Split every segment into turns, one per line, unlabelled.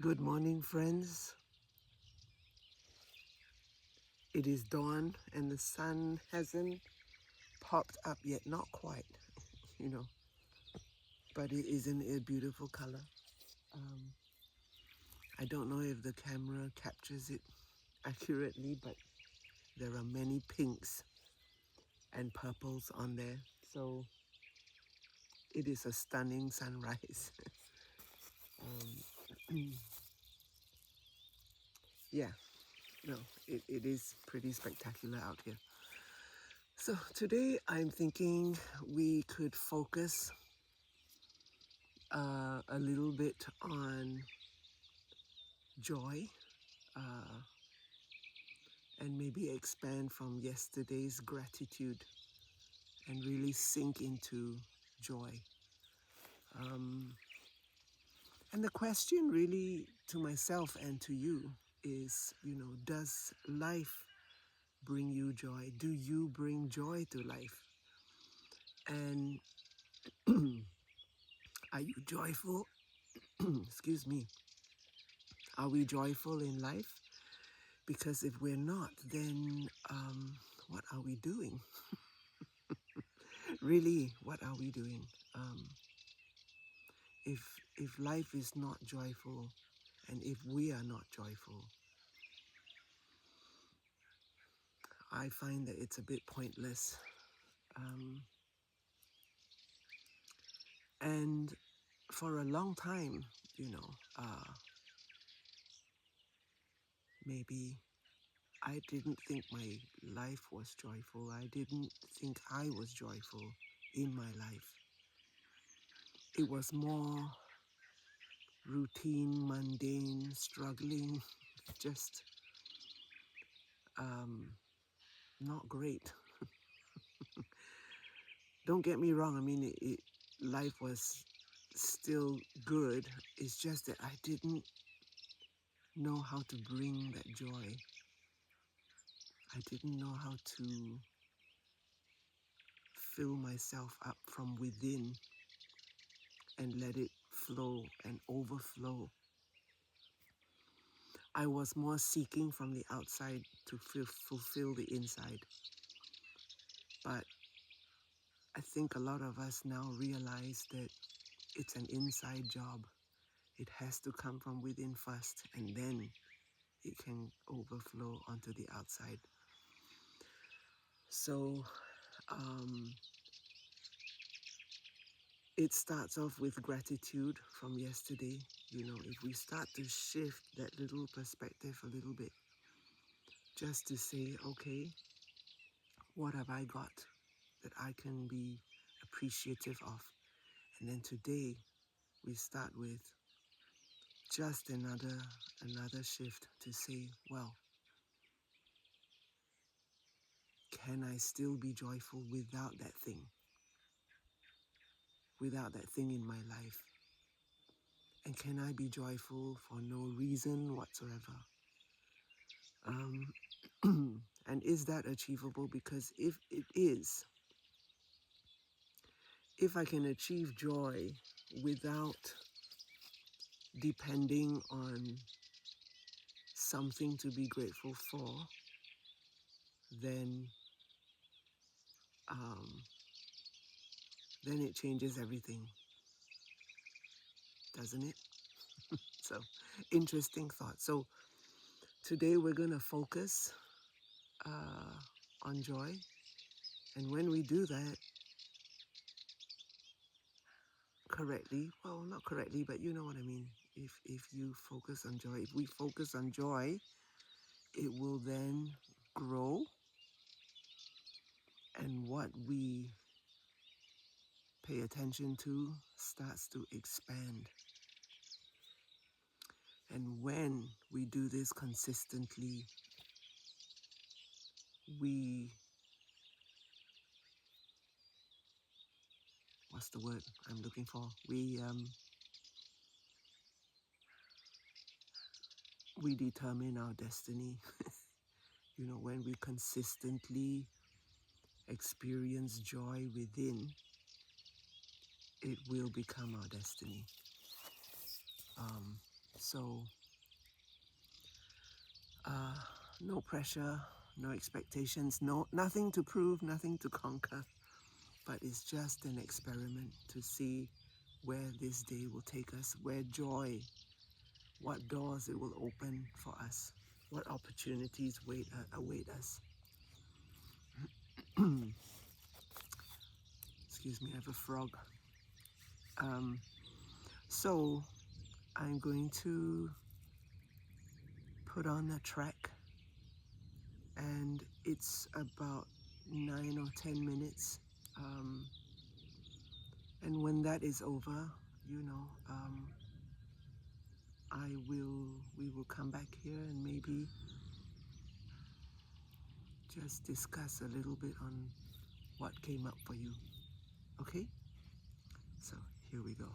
Good morning, friends. It is dawn and the sun hasn't popped up yet. Not quite, you know, but it is in a beautiful color. Um, I don't know if the camera captures it accurately, but there are many pinks and purples on there. So it is a stunning sunrise. Yeah, no, it is pretty spectacular out here. So today I'm thinking we could focus a little bit on joy and maybe expand from yesterday's gratitude and really sink into joy. And the question really to myself and to you is, does life bring you joy? Do you bring joy to life? And are you joyful? Excuse me. Are we joyful in life? Because if we're not, then what are we doing? Really, what are we doing? If life is not joyful, and if we are not joyful, I find that it's a bit pointless. And for a long time, maybe I didn't think my life was joyful. I didn't think I was joyful in my life. It was more routine, mundane, struggling, just not great. Don't get me wrong. I mean, life was still good. It's just that I didn't know how to bring that joy. I didn't know how to fill myself up from within and let it flow and overflow. I was more seeking from the outside to fulfill the inside. But I think a lot of us now realize that it's an inside job. It has to come from within first, and then it can overflow onto the outside. So it starts off with gratitude from yesterday. If we start to shift that little perspective a little bit, just to say, okay, what have I got that I can be appreciative of? And then today we start with just another shift to say, well, can I still be joyful without that thing? Without that thing in my life? And can I be joyful for no reason whatsoever? And is that achievable? Because if it is, if I can achieve joy without depending on something to be grateful for, then it changes everything, doesn't it? So, interesting thought. So today we're going to focus on joy. And when we do that correctly, well, not correctly, but you know what I mean. If you focus on joy, if we focus on joy, it will then grow. And what we pay attention to starts to expand. And when we do this consistently, what's the word I'm looking for? We determine our destiny. When we consistently experience joy within, it will become our destiny. So no pressure, no expectations, nothing to prove, nothing to conquer, but it's just an experiment to see where this day will take us, where joy, what doors it will open for us, what opportunities await us. Excuse me, I have a frog. So I'm going to put on a track, and it's about 9 or 10 minutes. And when that is over, we will come back here and maybe just discuss a little bit on what came up for you. Okay? So here we go.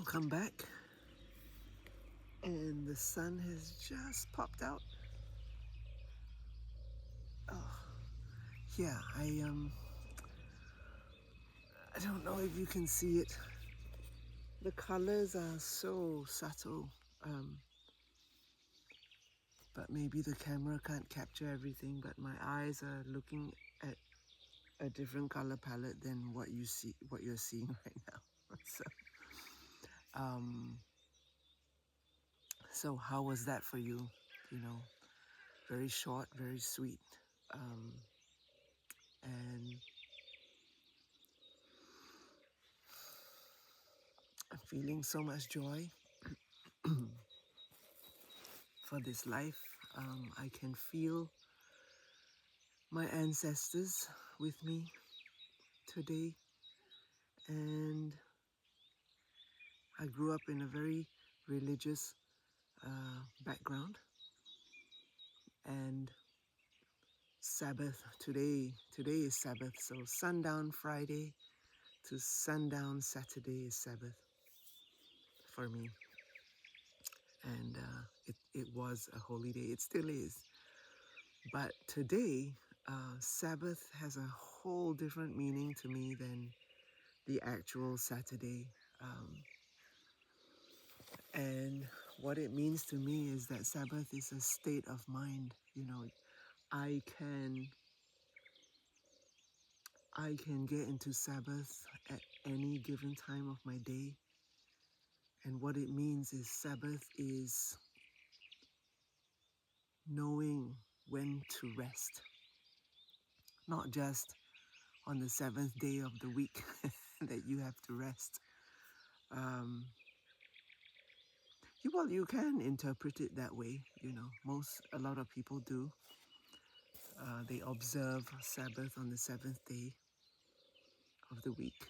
Welcome back. And the sun has just popped out. Oh, yeah, I don't know if you can see it. The colors are so subtle. But maybe the camera can't capture everything, but my eyes are looking at a different color palette than what you're seeing right now. So, so how was that for you? You know, very short, very sweet, and I'm feeling so much joy for this life. I can feel my ancestors with me today, and I grew up in a very religious background, and Sabbath today is Sabbath, so sundown Friday to sundown Saturday is Sabbath for me, and it was a holy day. It still is, but today Sabbath has a whole different meaning to me than the actual Saturday. And what it means to me is that Sabbath is a state of mind. You know, I can get into Sabbath at any given time of my day. And what it means is Sabbath is knowing when to rest, not just on the seventh day of the week that you have to rest. Well, you can interpret it that way. You know, a lot of people do. They observe Sabbath on the seventh day of the week,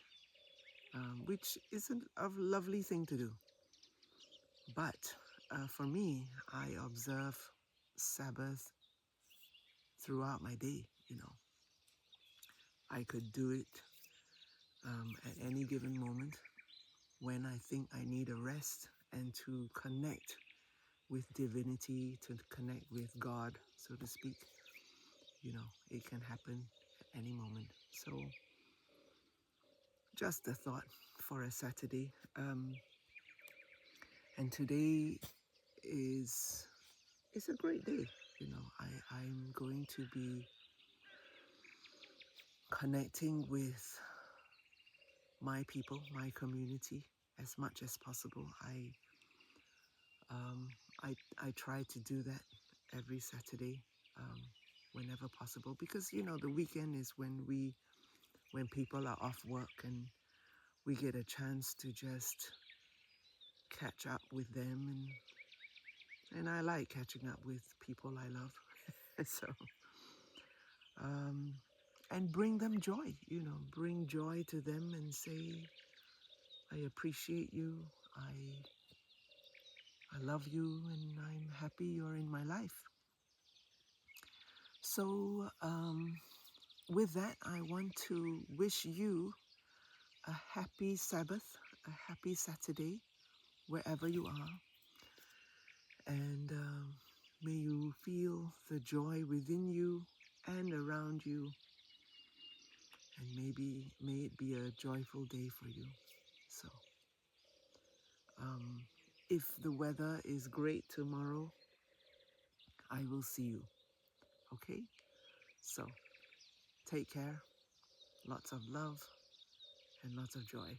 which is a lovely thing to do. But for me, I observe Sabbath throughout my day. You know, I could do it at any given moment when I think I need a rest and to connect with divinity, to connect with God, so to speak. You know, it can happen at any moment. So, just a thought for a Saturday. And today is a great day. You know, I'm going to be connecting with my people, my community, as much as possible. I try to do that every Saturday, whenever possible, because you know the weekend is when people are off work and we get a chance to just catch up with them, and I like catching up with people I love. So and bring them joy, you know, bring joy to them and say, I appreciate you, I love you, and I'm happy you're in my life. So with that, I want to wish you a happy Sabbath, a happy Saturday, wherever you are. And may you feel the joy within you and around you. And may it be a joyful day for you. So, if the weather is great tomorrow, I will see you. Okay? So, take care. Lots of love and lots of joy.